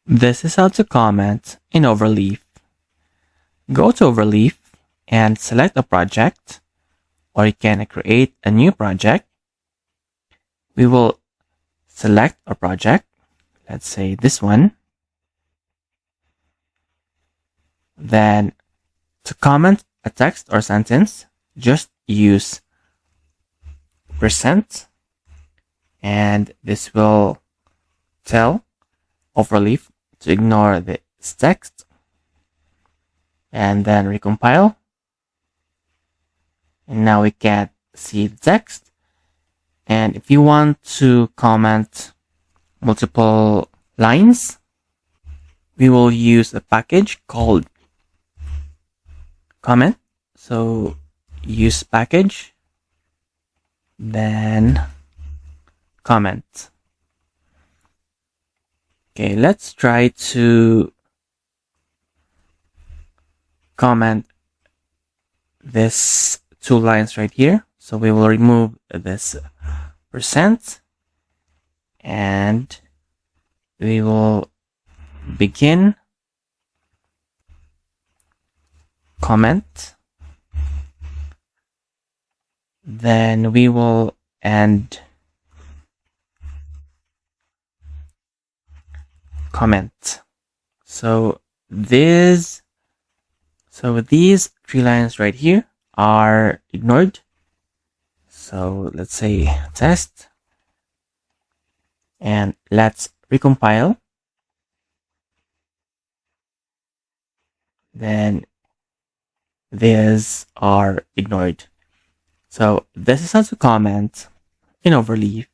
This is how to comment in Overleaf. Go to Overleaf and select a project, or you can create a new project. We will select a project. Let's say this one. Then to comment a text or sentence, just use %, and this will tell Overleaf to ignore this text, and then recompile. And now we can see the text. And if you want to comment multiple lines, we will use a package called comment. So use package, then comment. Okay, let's try to comment this 2 lines right here. So we will remove this %, and we will begin comment, then we will end comment. So these 3 lines right here are ignored. So let's say test, and let's recompile. Then these are ignored. So this is how to comment in Overleaf.